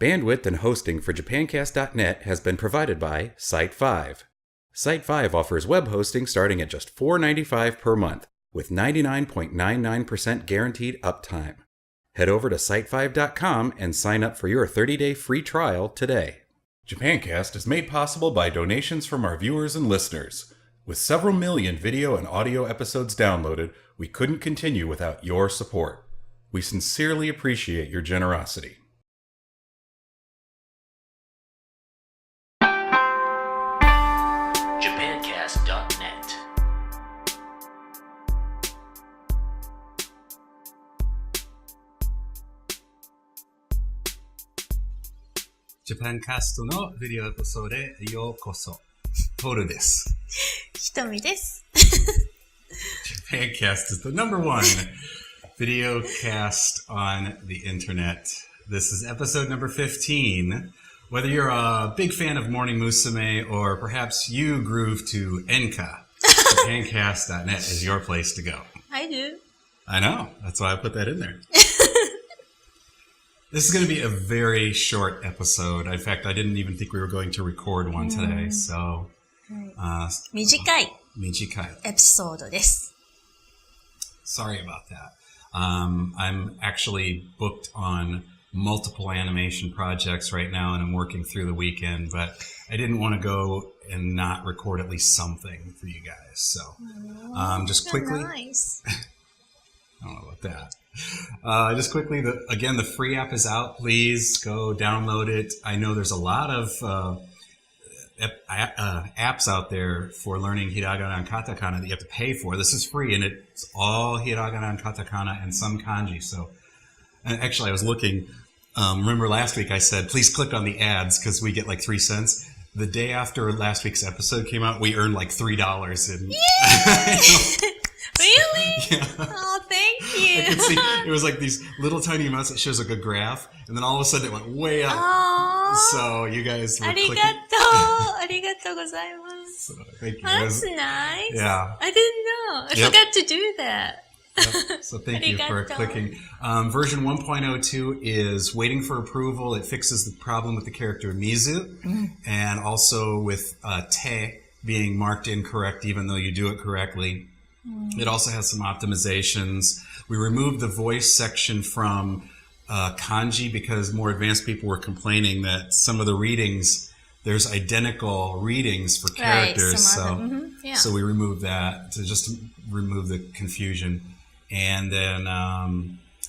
Bandwidth and hosting for JapanCast.net has been provided by Site5. Site5 offers web hosting starting at just $4.95 per month, with 99.99% guaranteed uptime. Head over to site5.com and sign up for your 30-day free trial today. JapanCast is made possible by donations from our viewers and listeners. With several million video and audio episodes downloaded, we couldn't continue without your support. We sincerely appreciate your generosity. JapanCast.net. JapanCast のビデオエピソードへようこそ。トルです。ひとみです。JapanCast is the number one video cast on the internet. This is episode number 15. Whether you're a big fan of Morning Musume or perhaps you groove to Enka, JapanCast.net is your place to go. I do. I know. That's why I put that in there. This is going to be a very short episode. In fact, I didn't even think we were going to record one today. So, 短いエピソードです。Sorry about that. I'm actually booked on multiple animation projects right now, and I'm working through the weekend, but I didn't want to go and not record at least something for you guys. So, just quickly. Nice. I don't know about that. Just quickly, again, the free app is out. Please go download it. I know there's a lot of apps out there for learning hiragana and katakana that you have to pay for. This is free, and it's all hiragana and katakana and some kanji. So, and actually, I was looking. Remember last week I said, please click on the ads because we get like 3 cents. The day after last week's episode came out, we earned like $3 in. Really? Yeah. Oh, thank you. I could see it was like these little tiny amounts that shows like a graph, and then all of a sudden it went way up. Aww. So you guys were clicking. ありがとうございます。 So, thank you. That's nice. Yeah. I didn't know. I forgot to do that. Yep. So thank you for clicking. Version 1.02 is waiting for approval. It fixes the problem with the character Mizu, and also with te being marked incorrect even though you do it correctly. It also has some optimizations. We removed the voice section from kanji because more advanced people were complaining that some of the readings, there's identical readings for characters. Right, so we removed that to just remove the confusion. And then I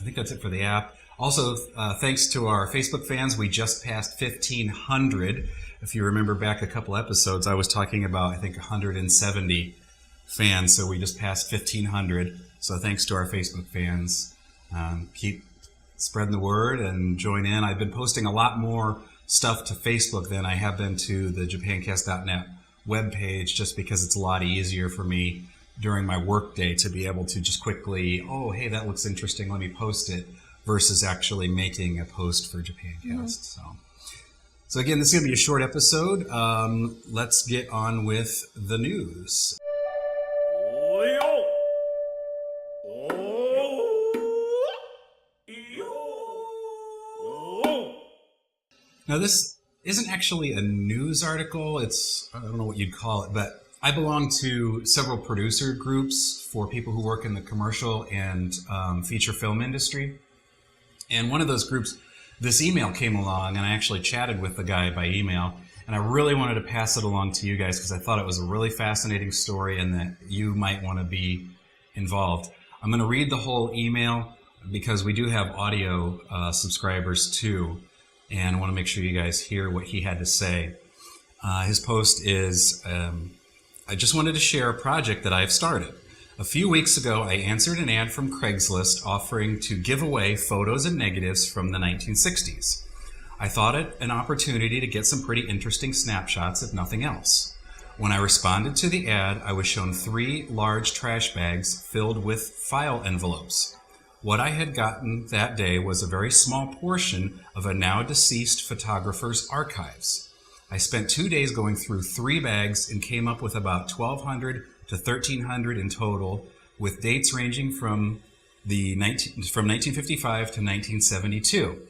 think that's it for the app. Also, thanks to our Facebook fans, we just passed 1,500. If you remember back a couple episodes, I was talking about, I think, 170 fans, so we just passed 1,500. So thanks to our Facebook fans. Keep spreading the word and join in. I've been posting a lot more stuff to Facebook than I have been to the JapanCast.net webpage, just because it's a lot easier for me during my workday to be able to just quickly, oh, hey, that looks interesting, let me post it, versus actually making a post for JapanCast. So again, this is going to be a short episode. Let's get on with the news. Now, this isn't actually a news article. It's, I don't know what you'd call it, but I belong to several producer groups for people who work in the commercial and feature film industry. And one of those groups, this email came along, and I actually chatted with the guy by email, and I really wanted to pass it along to you guys because I thought it was a really fascinating story and that you might want to be involved. I'm going to read the whole email because we do have audio subscribers too, and I want to make sure you guys hear what he had to say. His post is, I just wanted to share a project that I've started. A few weeks ago, I answered an ad from Craigslist offering to give away photos and negatives from the 1960s. I thought it an opportunity to get some pretty interesting snapshots, if nothing else. When I responded to the ad, I was shown 3 large trash bags filled with file envelopes. What I had gotten that day was a very small portion of a now deceased photographer's archives. I spent 2 days going through 3 bags and came up with about 1,200 to 1,300 in total, with dates ranging from 1955 to 1972.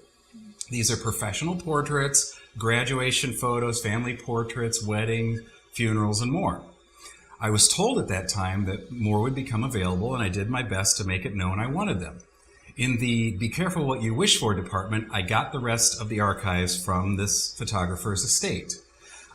These are professional portraits, graduation photos, family portraits, weddings, funerals, and more. I was told at that time that more would become available, and I did my best to make it known I wanted them. In the Be Careful What You Wish For department, I got the rest of the archives from this photographer's estate.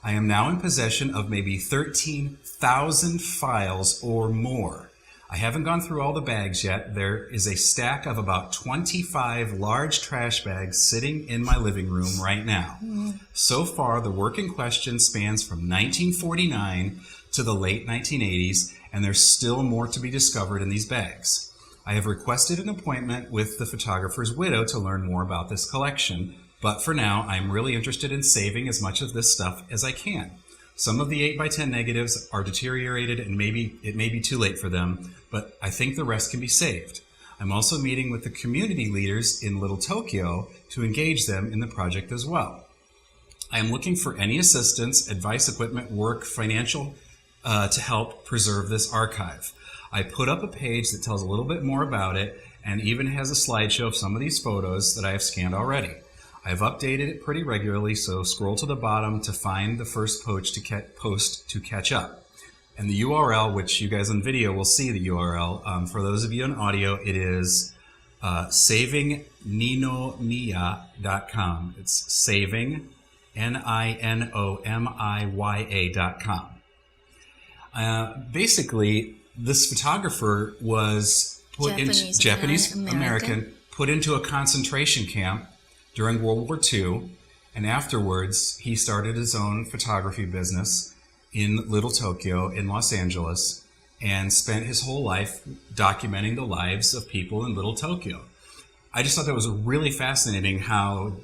I am now in possession of maybe 13,000 files or more. I haven't gone through all the bags yet. There is a stack of about 25 large trash bags sitting in my living room right now. So far, the work in question spans from 1949 to the late 1980s, and there's still more to be discovered in these bags. I have requested an appointment with the photographer's widow to learn more about this collection, but for now, I'm really interested in saving as much of this stuff as I can. Some of the 8x10 negatives are deteriorated and it may be too late for them, but I think the rest can be saved. I'm also meeting with the community leaders in Little Tokyo to engage them in the project as well. I am looking for any assistance, advice, equipment, work, financial to help preserve this archive. I put up a page that tells a little bit more about it and even has a slideshow of some of these photos that I have scanned already. I've updated it pretty regularly, so scroll to the bottom to find the first post to catch up. And the URL, which you guys on video will see the URL, for those of you on audio, it is savingninomiya.com. It's saving, NINOMIYA.com. Basically, this photographer was Japanese American, put into a concentration camp during World War II, and afterwards he started his own photography business in Little Tokyo in Los Angeles and spent his whole life documenting the lives of people in Little Tokyo. I just thought that was really fascinating how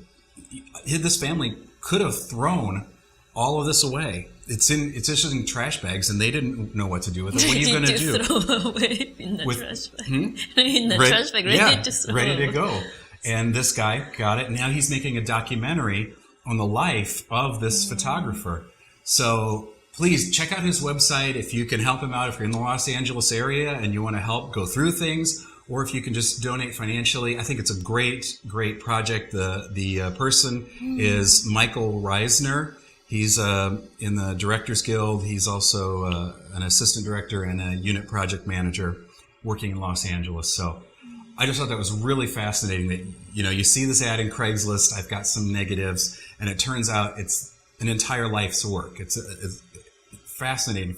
this family could have thrown all of this away. It's just in trash bags, and they didn't know what to do with it. What are you going to do? Throw away in the trash bag. In the trash bag, ready to throw. Ready to go. And this guy got it. Now he's making a documentary on the life of this photographer. So please check out his website if you can help him out. If you're in the Los Angeles area and you want to help go through things, or if you can just donate financially. I think it's a great, great project. The person is Michael Reisner. He's in the Directors Guild. He's also an assistant director and a unit project manager working in Los Angeles. So I just thought that was really fascinating that, you see this ad in Craigslist, I've got some negatives, and it turns out it's an entire life's work. It's fascinating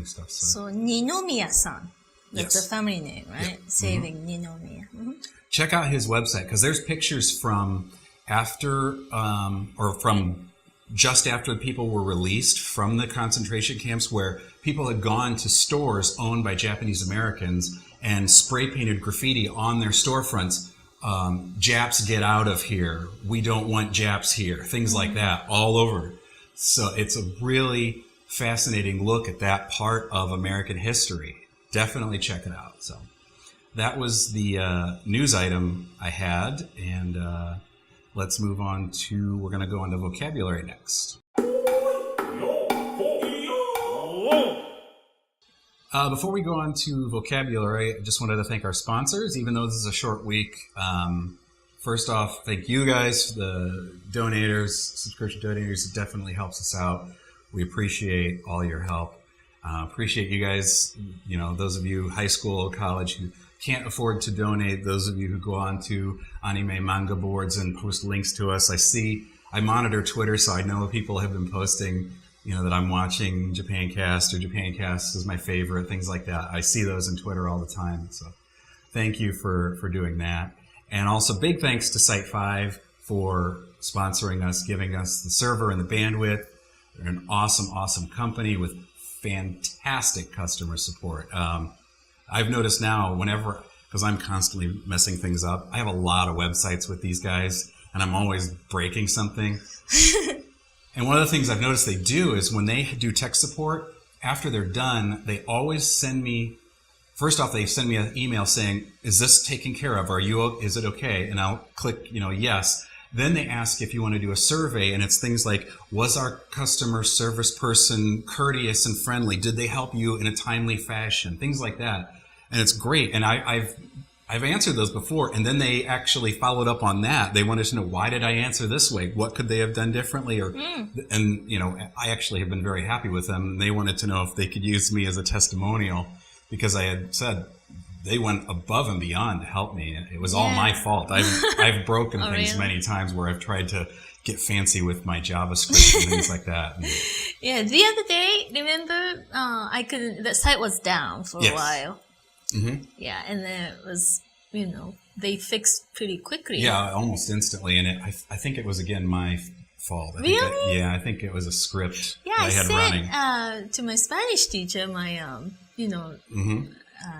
stuff. So Ninomiya-san, that's Yes. a family name, right? Yep. Saving Ninomiya. Check out his website, because there's pictures from after, or from just after people were released from the concentration camps, where people had gone to stores owned by Japanese Americans and spray painted graffiti on their storefronts. Japs get out of here. We don't want Japs here. Things like that all over. So it's a really fascinating look at that part of American history. Definitely check it out. So that was the news item I had. And let's move on to, we're going to go on to vocabulary next. Before we go on to vocabulary, I just wanted to thank our sponsors, even though this is a short week. First off, thank you guys, the donators, subscription donators. It definitely helps us out. We appreciate all your help. Appreciate you guys, those of you high school, college who can't afford to donate, those of you who go on to anime manga boards and post links to us. I monitor Twitter, so I know people have been posting that I'm watching JapanCast, or JapanCast is my favorite, things like that. I see those on Twitter all the time. So thank you for doing that. And also big thanks to Site 5 for sponsoring us, giving us the server and the bandwidth. They're an awesome, awesome company with fantastic customer support. I've noticed now because I'm constantly messing things up, I have a lot of websites with these guys, and I'm always breaking something. And one of the things I've noticed they do is when they do tech support, after they're done, they always send me, first off, they send me an email saying, is this taken care of? Is it okay? And I'll click, yes. Then they ask if you want to do a survey, and it's things like, was our customer service person courteous and friendly? Did they help you in a timely fashion? Things like that. And it's great. And I've I've answered those before, and then they actually followed up on that. They wanted to know, why did I answer this way? What could they have done differently? And I actually have been very happy with them. They wanted to know if they could use me as a testimonial, because I had said they went above and beyond to help me. It was all my fault. I've broken things many times where I've tried to get fancy with my JavaScript and things like that. Yeah, the other day, remember, the site was down for a while. Mm-hmm. Yeah, and then it was, they fixed pretty quickly. Yeah, almost instantly. And I think it was, again, my fault. Really? I think it was a script that I had running. To my Spanish teacher, my,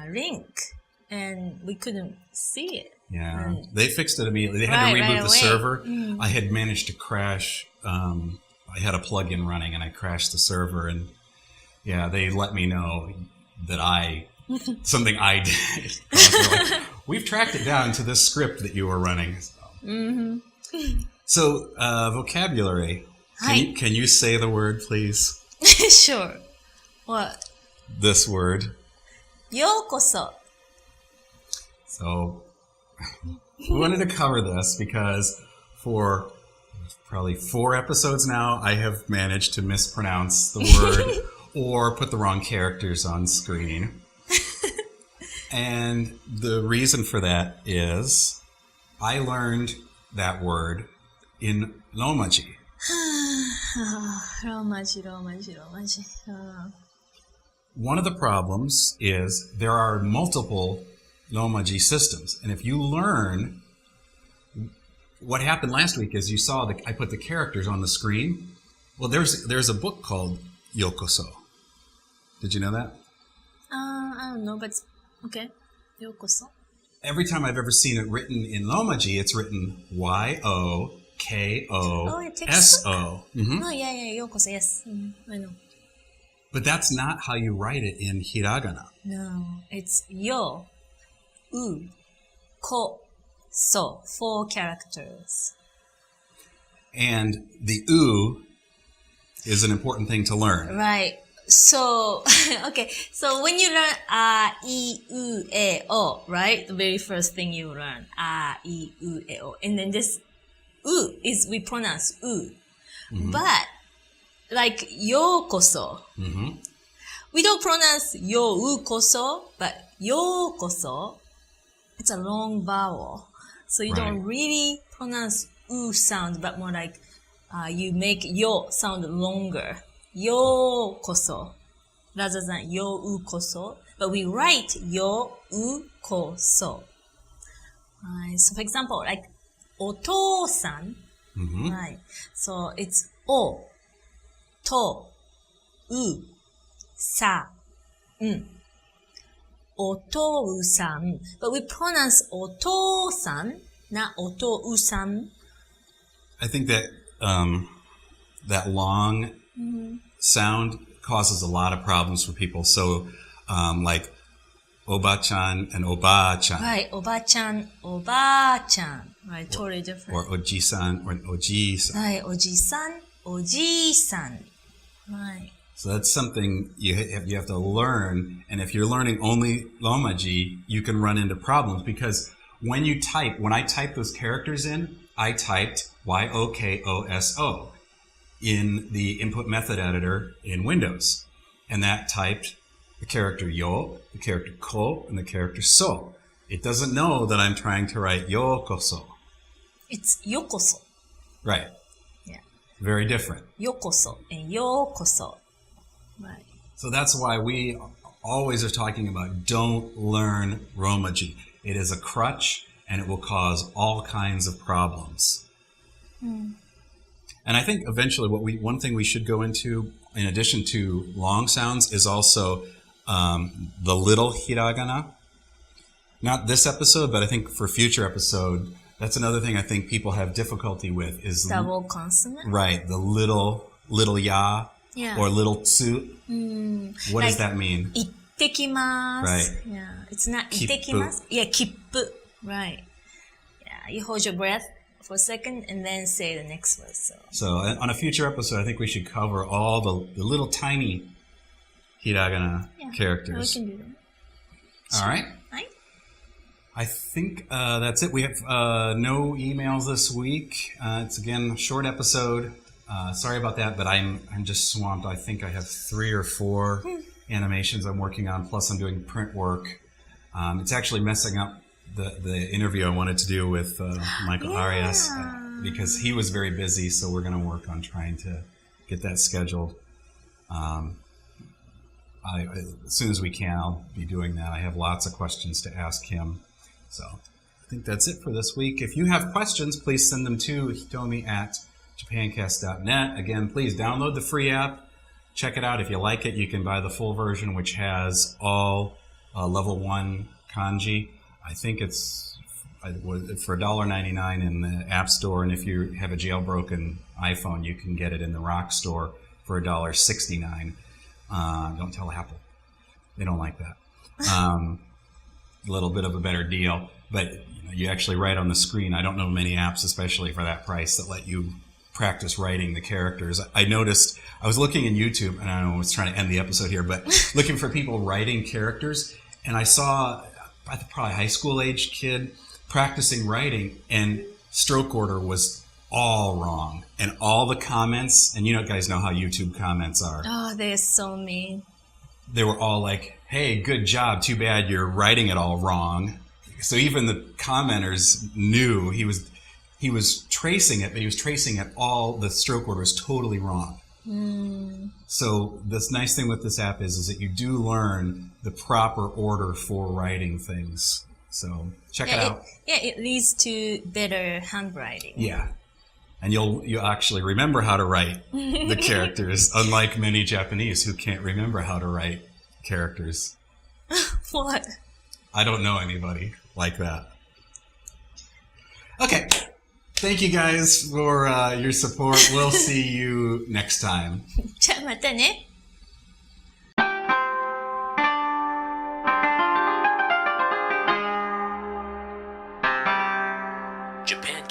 link, and we couldn't see it. Yeah, they fixed it immediately. They had to reboot the server. I had managed to crash. I had a plugin running, and I crashed the server. And they let me know that something I did. Like, we've tracked it down to this script that you were running. So, vocabulary. Can you say the word, please? Sure. What? This word. Yokoso. So, we wanted to cover this because for probably 4 episodes now, I have managed to mispronounce the word or put the wrong characters on screen. And the reason for that is I learned that word in Romaji. Romaji. One of the problems is there are multiple Romaji systems. And if you learn, what happened last week is you saw I put the characters on the screen. Well, there's a book called Yokoso. Did you know that? I don't know, but okay. Yokoso. Every time I've ever seen it written in Romaji, it's written Yokoso. Mm-hmm. Oh, yeah, Yokoso, yes. I know. But that's not how you write it in hiragana. No, it's yo, u, ko, so. 4 characters. And the u is an important thing to learn. Right. So, okay. So when you learn a, I, u, e, o, right? The very first thing you learn, a, I, u, e, o. And then this u we pronounce u. Mm-hmm. But, like, yokoso. Mm-hmm. We don't pronounce yo-u-koso, but yokoso, it's a long vowel. So you don't really pronounce u sound, but more like you make yo sound longer. Yokoso, rather than yo-u-koso. But we write yo-u-koso. So for example, like otou-san, right? So it's o, to, u, sa, otou-san. But we pronounce otou-san, not otou-san. I think that that long sound causes a lot of problems for people. So, like oba-chan and oba-chan. Right, oba-chan, oba-chan. Right, totally different. Or oji-san or oji-san. Right, oji-san, oji-san. Right. So that's something you have to learn. And if you're learning only Romaji, you can run into problems because when I type those characters in, I typed Yokoso in the input method editor in Windows. And that typed the character yo, the character ko, and the character so. It doesn't know that I'm trying to write yokoso. It's yokoso. Right. Yeah. Very different. Yokoso and yokoso. Right. So that's why we always are talking about don't learn Romaji. It is a crutch and it will cause all kinds of problems. And I think eventually one thing we should go into, in addition to long sounds, is also the little hiragana. Not this episode, but I think for future episode, that's another thing I think people have difficulty with is double consonant. Right, the little ya or little tsu. What does that mean? Ittekimasu. Right. Yeah, it's not ittekimasu. Yeah, kippu. Right. Yeah, you hold your breath for a second and then say the next word. So on a future episode, I think we should cover all the little tiny hiragana characters. We can do that. All right. I think that's it. We have no emails this week. It's again a short episode. Sorry about that, but I'm just swamped. I think I have 3 or 4 animations I'm working on. Plus, I'm doing print work. It's actually messing up the interview I wanted to do with Michael Arias because he was very busy. So we're going to work on trying to get that scheduled. As soon as we can, I'll be doing that. I have lots of questions to ask him. So I think that's it for this week. If you have questions, please send them to Hitomi at JapanCast.net. Again, please download the free app. Check it out. If you like it, you can buy the full version, which has all level 1 kanji. I think it's for $1.99 in the App Store, and if you have a jailbroken iPhone, you can get it in the Rock Store for $1.69. Don't tell Apple. They don't like that. A little bit of a better deal, but you actually write on the screen. I don't know many apps, especially for that price, that let you practice writing the characters. I noticed, I was looking in YouTube, and I was trying to end the episode here, but looking for people writing characters, and I saw probably a high school aged kid practicing writing, and stroke order was all wrong. And all the comments, and guys know how YouTube comments are. Oh, they're so mean. They were all like, hey, good job. Too bad you're writing it all wrong. So even the commenters knew he was tracing it, but he was tracing it all. The stroke order is totally wrong. So this nice thing with this app is that you do learn the proper order for writing things. So check it out. It leads to better handwriting. Yeah. And you'll actually remember how to write the characters, unlike many Japanese who can't remember how to write characters. What? I don't know anybody like that. Okay. Thank you guys for your support. We'll see you next time. じゃあまたね。Japan